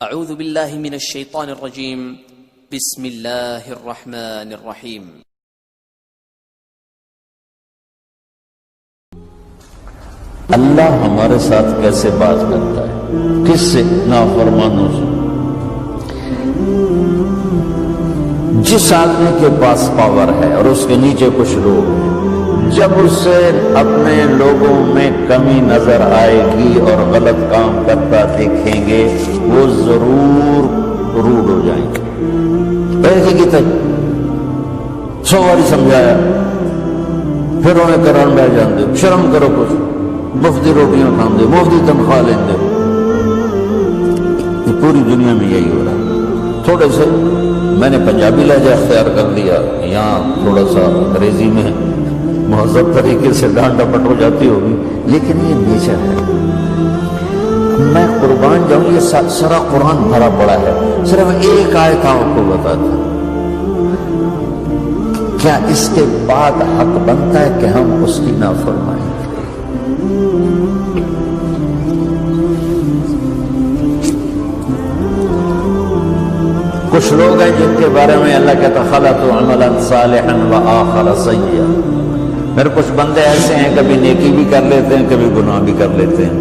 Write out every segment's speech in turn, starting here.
اعوذ باللہ من الشیطان الرجیم بسم اللہ الرحمن الرحیم اللہ ہمارے ساتھ کیسے بات کرتا ہے؟ کس سے؟ نافرمانوں سے۔ جس آدمی کے پاس پاور ہے اور اس کے نیچے کچھ لوگ ہیں، جب اسے اپنے لوگوں میں کمی نظر آئے گی اور غلط کام کرتا دیکھیں گے، وہ ضرور روڈ ہو جائیں گے۔ ایسے کی تک 100 بار سمجھایا، پھر انہیں کران بیٹھ جان دے، شرم کرو، کچھ مفتی روٹیاں کھان دے، مفتی تنخواہ لیں دے۔ یہ پوری دنیا میں یہی ہو رہا ہے۔ تھوڑے سے میں نے پنجابی لہجہ اختیار کر لیا، یہاں تھوڑا سا انگریزی میں مہذب طریقے سے ڈانٹ ڈپٹ ہو جاتی ہوگی، لیکن یہ نیچر ہے۔ میں قربان جاؤں، یہ سارا قرآن بھرا پڑا ہے، صرف ایک آیت آپ کو بتاتا۔ کیا اس کے بعد حق بنتا ہے کہ ہم اس کی نافرمائیں؟ کچھ لوگ ہیں جن کے بارے میں اللہ کہتا خلط عملا صالحا وآخر سیئا۔ میرے کچھ بندے ایسے ہیں، کبھی نیکی بھی کر لیتے ہیں، کبھی گناہ بھی کر لیتے ہیں۔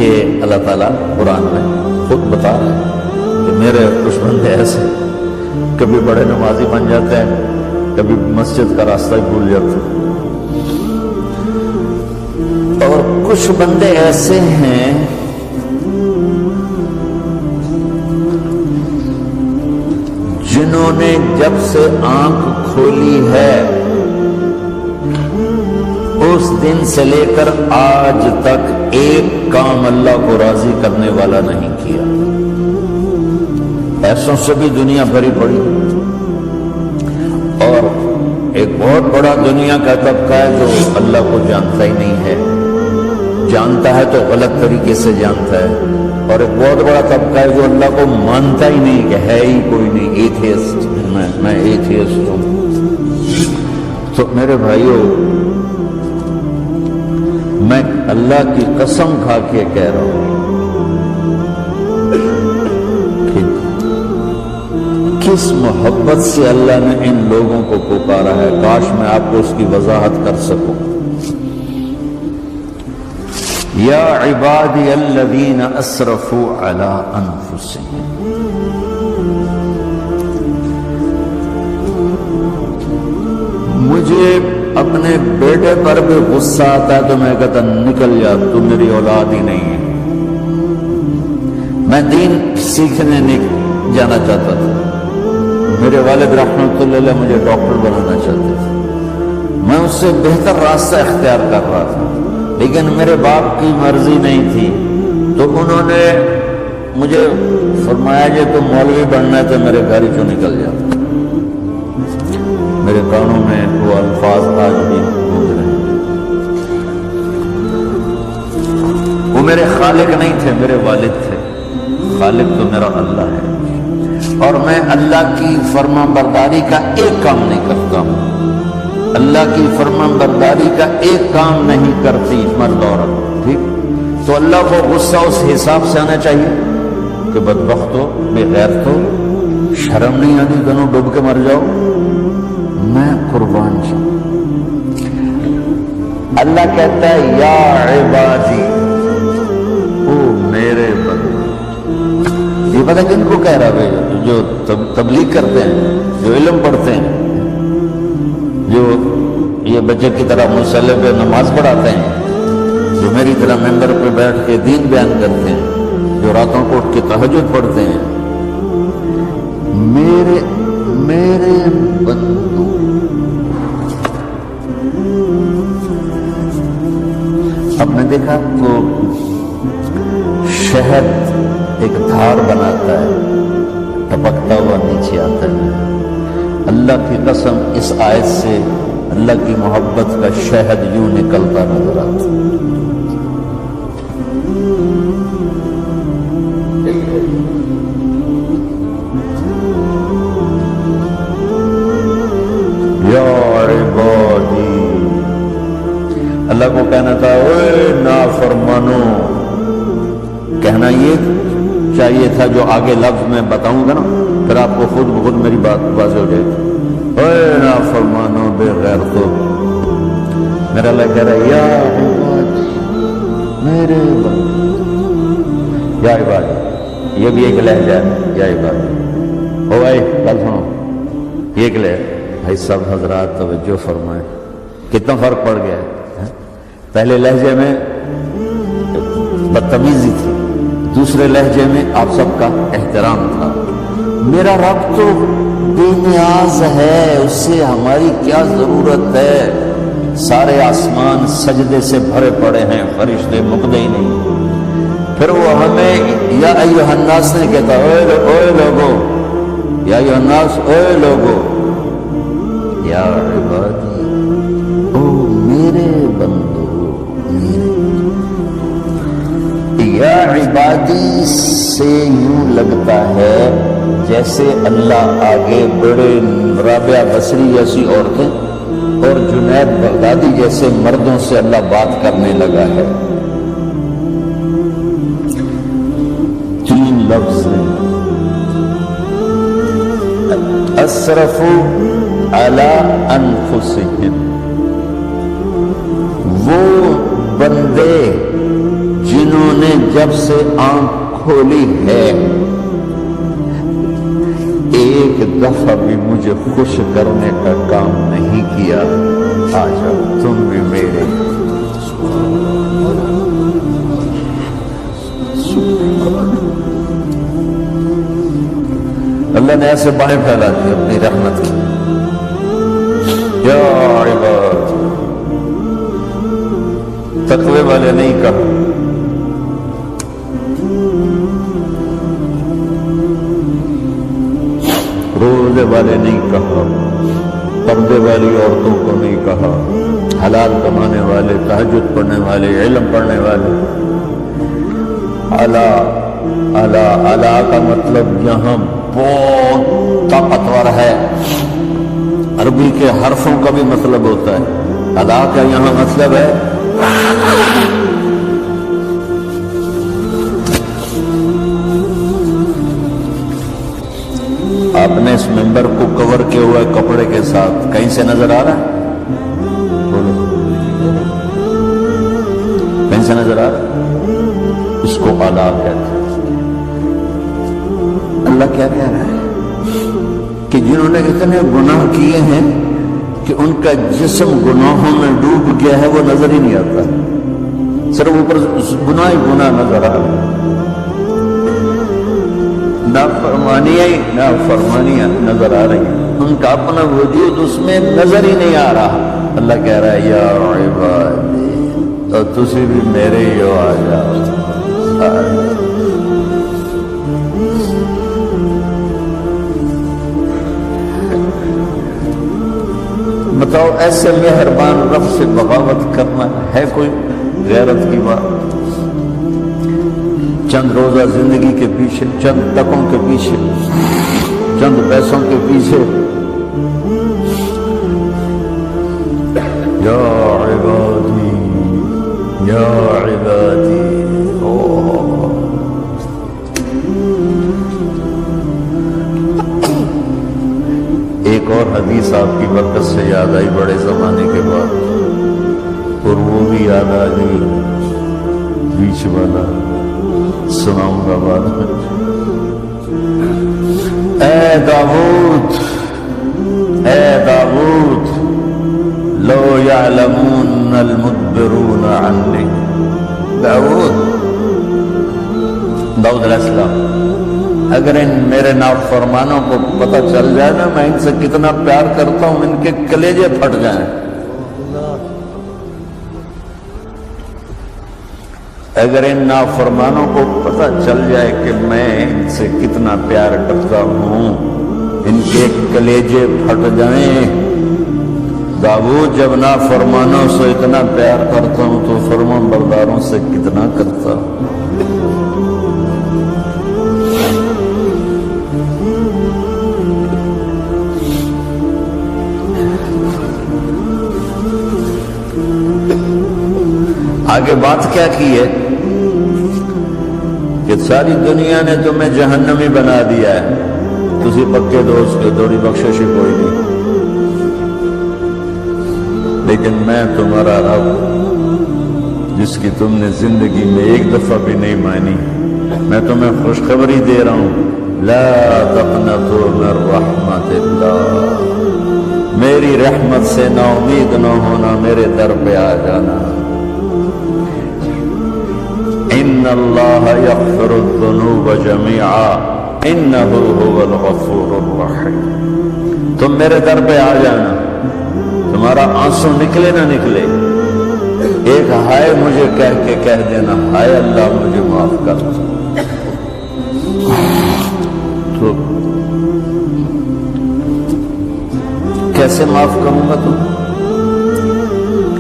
یہ اللہ تعالیٰ قرآن میں خود بتا رہا ہے کہ میرے کچھ بندے ایسے ہیں، کبھی بڑے نمازی بن جاتے ہیں، کبھی مسجد کا راستہ ہی بھول جاتے ہیں، اور کچھ بندے ایسے ہیں جنہوں نے جب سے آنکھ کھولی ہے اس دن سے لے کر آج تک ایک کام اللہ کو راضی کرنے والا نہیں کیا۔ ایسوں سے بھی دنیا بھری پڑی، اور ایک بہت بڑا دنیا کا طبقہ ہے جو اللہ کو جانتا ہی نہیں ہے، جانتا ہے تو غلط طریقے سے جانتا ہے، اور ایک بہت بڑا طبقہ ہے جو اللہ کو مانتا ہی نہیں کہ ہے ہی کوئی نہیں، ایتھیسٹ، میں ایتھیسٹ ہوں۔ تو میرے بھائیوں، میں اللہ کی قسم کھا کے کہہ رہا ہوں کہ کس محبت سے اللہ نے ان لوگوں کو پکارا ہے، کاش میں آپ کو اس کی وضاحت کر سکوں۔ یا عبادی الذین اسرفوا علی انفسہم، مجھے اپنے بیٹے پر بھی غصہ آتا ہے تو میں کہتا نکل جا، تو میری اولاد ہی نہیں ہے۔ میں دین سیکھنے نہیں جانا چاہتا تھا، میرے والد رحمۃ اللہ علیہ مجھے ڈاکٹر بنانا چاہتے تھے، میں اس سے بہتر راستہ اختیار کر رہا تھا، لیکن میرے باپ کی مرضی نہیں تھی، تو انہوں نے مجھے فرمایا کہ تم مولوی بننا ہے تو میرے گھر ہی چوں نکل جا۔ میرے کانوں میں وہ الفاظ آج بھی گونج رہے ہیں۔ وہ میرے خالق نہیں تھے، میرے والد تھے، خالق تو میرا اللہ ہے، اور میں اللہ کی فرما برداری کا ایک کام نہیں کرتا ہوں، اللہ کی فرما برداری کا ایک کام نہیں کرتی مرد عورت، ٹھیک؟ تو اللہ کو غصہ اس حساب سے آنا چاہیے کہ بدبخت ہو، بے غیرت ہو، شرم نہیں آتی، دونوں ڈوب کے مر جاؤ۔ میں قربان جاؤں، اللہ کہتا ہے یا عبادی، او میرے بندے۔ یہ پتہ کن کو کہہ رہا ہے؟ جو تبلیغ کرتے ہیں، جو علم پڑھتے ہیں، جو یہ بچے کی طرح مصلی پہ نماز پڑھاتے ہیں، جو میری طرح ممبر پہ بیٹھ کے دین بیان کرتے ہیں، جو راتوں کو اٹھ کے تہجد پڑھتے ہیں۔ میرے بندو، اب نے دیکھا تو شہد ایک دھار بناتا ہے، ٹپکتا ہوا نیچے آتا ہے۔ اللہ کی قسم اس آیت سے اللہ کی محبت کا شہد یوں نکلتا نظر آتا ہے۔ یا عبادی، اللہ کو کہنا تھا اوے نافرمانو، کہنا یہ چاہیے تھا جو آگے لفظ میں بتاؤں گا نا، پھر آپ کو خود بخود میری بات واضح ہو جائے گی۔ اے نافرمانو بے غیر تو میرا اللہ کہہ رہا ہے یا عبادی میرے بندے، یا عبادی، یہ بھی ایک لہجہ ہے، یا عبادی۔ او بھائی گل سنو، یہ ایک لہجہ، بھائی سب حضرات توجہ فرمائیں، کتنا فرق پڑ گیا ہے۔ پہلے لہجے میں بدتمیزی تھی، دوسرے لہجے میں آپ سب کا احترام تھا۔ میرا رب تو بے نیاز ہے، اس سے ہماری کیا ضرورت ہے، سارے آسمان سجدے سے بھرے پڑے ہیں، فرشتے مقدے ہی نہیں۔ پھر وہ ہمیں یا ایھا الناس نے کہتا، اوے لوگو، یا ایھا الناس، اوے لوگو، یا عبادی، او میرے بندو، یا عبادی سے یوں لگتا ہے جیسے اللہ آگے بڑے رابعہ بصری جیسی عورتیں اور جنید بغدادی جیسے مردوں سے اللہ بات کرنے لگا ہے۔ تین لفظ ہیں، اسرفوا علی انفسہم، وہ بندے جنہوں نے جب سے آنکھ کھولی ہے ایک دفعہ بھی مجھے خوش کرنے کا کام نہیں کیا، آ جاؤ تم بھی میرے۔ اللہ نے ایسے بائیں پھیلا دی اپنی رحمت کی۔ یا عباد، تقوی والے نہیں کہا، روزے والے نہیں کہا، پردے والی عورتوں کو نہیں کہا، حلال کمانے والے، تہجد پڑھنے والے، علم پڑھنے والے۔ اعلیٰ اعلیٰ اعلیٰ کا مطلب یہاں بہت طاقتور ہے، عربی کے حرفوں کا بھی مطلب ہوتا ہے۔ اعلیٰ کا یہاں مطلب ہے آپ نے اس ممبر کو کور کیا ہوا ہے کپڑے کے ساتھ، کہیں سے نظر آ رہا ہے؟ بولو، کہیں سے نظر آ رہا ہے؟ اس کو اعلیٰ کہتے ہیں۔ اللہ کیا کہہ رہا ہے کہ جنہوں نے اتنے گناہ کیے ہیں کہ ان کا جسم گناہوں میں ڈوب گیا ہے، وہ نظر ہی نہیں آتا، صرف اوپر گناہ ہی گناہ نظر آ رہا ہے، نافرمانیاں نظر آ رہی ہیں، ان کا اپنا وجود اس میں نظر ہی نہیں آ رہا۔ اللہ کہہ رہا ہے یا عبادی، اور تسی بھی میرے ہی ہو، آ جاؤ۔ بتاؤ ایسے مہربان رب سے بغاوت کرنا ہے کوئی غیرت کی بات؟ چند روزہ زندگی کے پیچھے، چند ٹکوں کے پیچھے، چند پیسوں کے پیچھے، یا عبادی یا عبادی۔ ایک اور حدیث آپ کی برکت سے یاد آئی بڑے زمانے کے بعد، اور وہ بھی یاد آ گئی، بیچ والا سناؤں گا بعد میں۔ اے داؤد، اے داؤد، لو یعلمون المدبرون عنی۔ داؤد علیہ السلام، اگر ان میرے نافرمانوں کو پتہ چل جائے نا میں ان سے کتنا پیار کرتا ہوں، ان کے کلیجے پھٹ جائیں۔ اگر ان نافرمانوں کو پتہ چل جائے کہ میں ان سے کتنا پیار کرتا ہوں، ان کے کلیجے پھٹ جائیں۔ داؤد جب نافرمانوں سے اتنا پیار کرتا ہوں تو فرمان برداروں سے کتنا کرتا ہوں۔ آگے بات کیا کی ہے کہ ساری دنیا نے تمہیں جہنمی بنا دیا ہے، تسی پکے دوست کے تھوڑی بخشش کوئی نہیں، لیکن میں تمہارا رب جس کی تم نے زندگی میں ایک دفعہ بھی نہیں مانی، میں تمہیں خوشخبری دے رہا ہوں، لا تقنطوا من رحمت اللہ، میری رحمت سے نا امید نہ ہونا، میرے در پہ آ جانا۔ ان اللہ یغفر الذنوب جميعا انہ هو الغفور الرحیم، تم میرے در پہ آ جانا، تمہارا آنسو نکلے نہ نکلے، ایک ہائے مجھے کہہ کے کہہ دینا، ہائے اللہ مجھے معاف کر۔ تو کیسے معاف کروں گا تم؟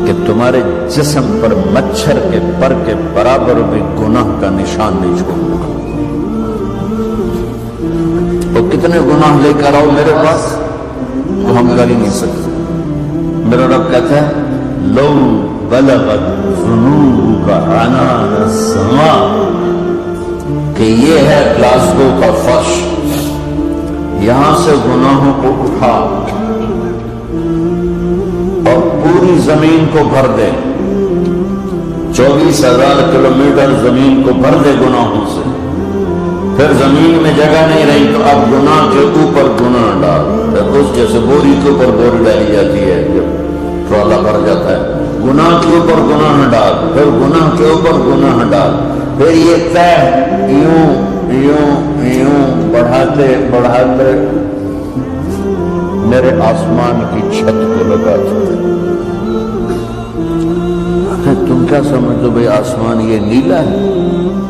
کہ تمہارے جسم پر مچھر کے پر کے برابر بھی گناہ کا نشان نہیں چھوڑوں گا۔ تو کتنے گناہ لے کر آؤ میرے پاس، تو ہم کر ہی نہیں سکتے۔ میرا رب کہتا ہے لو بلغت ذنوبک عنان السماء، کہ یہ ہے گلاسگو کا فرش، یہاں سے گناہوں کو اٹھا اور پوری زمین کو بھر دے، 24,000 کلومیٹر زمین کو بھر دے گناہوں سے، پھر زمین میں جگہ نہیں رہی تو اب گناہ کے اوپر گناہ ڈال، پھر اس جیسے بوری کے اوپر بوری ڈالی جاتی ہے جب ٹرالا بھر جاتا ہے، گناہ کے اوپر گناہ ڈال، پھر گناہ کے اوپر گناہ ڈال، پھر یہ طے یوں یوں یوں بڑھاتے بڑھاتے میرے آسمان کی چھت کو لگا دیتے۔ تم کیا سمجھو بھئی آسمان یہ نیلا ہے؟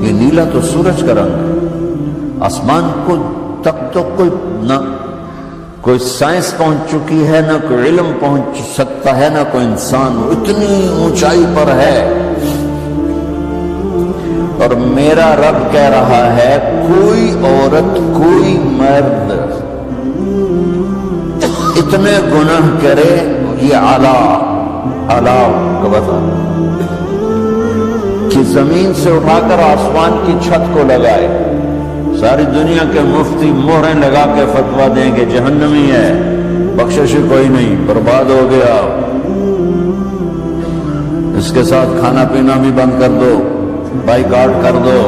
یہ نیلا تو سورج کا رنگ ہے۔ آسمان کو تک تو کوئی سائنس پہنچ چکی ہے، نہ کوئی علم پہنچ سکتا ہے، نہ کوئی انسان، اتنی اونچائی پر ہے۔ اور میرا رب کہہ رہا ہے کوئی عورت کوئی مرد اتنے گناہ کرے، یہ اعلیٰ کا بتا کہ زمین سے اٹھا کر آسمان کی چھت کو لگائے، ساری دنیا کے مفتی مہریں لگا کے فتویٰ دیں کہ جہنمی ہے، بخشش کوئی نہیں، برباد ہو گیا، اس کے ساتھ کھانا پینا بھی بند کر دو، بائیکاٹ کر دو۔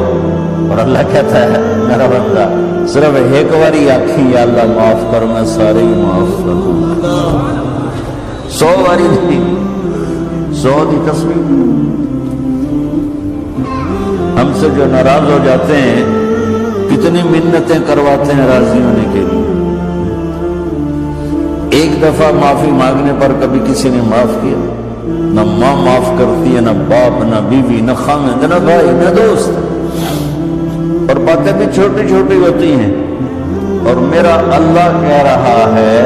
اور اللہ کہتا ہے میرا بندہ صرف ایک باری آکھی یا اللہ معاف کر، میں سارے ہی معاف کروں، 100 باری نہیں، 100 دی تصویر۔ ہم سے جو ناراض ہو جاتے ہیں کتنی منتیں کرواتے ہیں راضی ہونے کے لیے، ایک دفعہ معافی مانگنے پر کبھی کسی نے معاف کیا؟ نہ ماں معاف کرتی ہے، نہ باپ، نہ بیوی، نہ خامد، نہ بھائی، نہ دوست، اور باتیں بھی چھوٹی چھوٹی ہوتی ہیں۔ اور میرا اللہ کہہ رہا ہے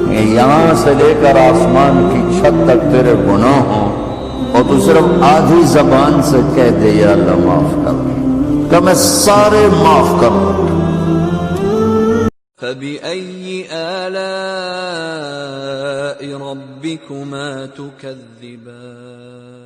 کہ یہاں سے لے کر آسمان کی چھت تک تیرے گناہ ہوں، اور تو صرف آدھی زبان سے کہہ دے یا اللہ معاف کر، کہ میں سارے معاف کر دوں۔ فَبِأَيِّ آلَاءِ رَبِّكُمَا تُكَذِّبَانِ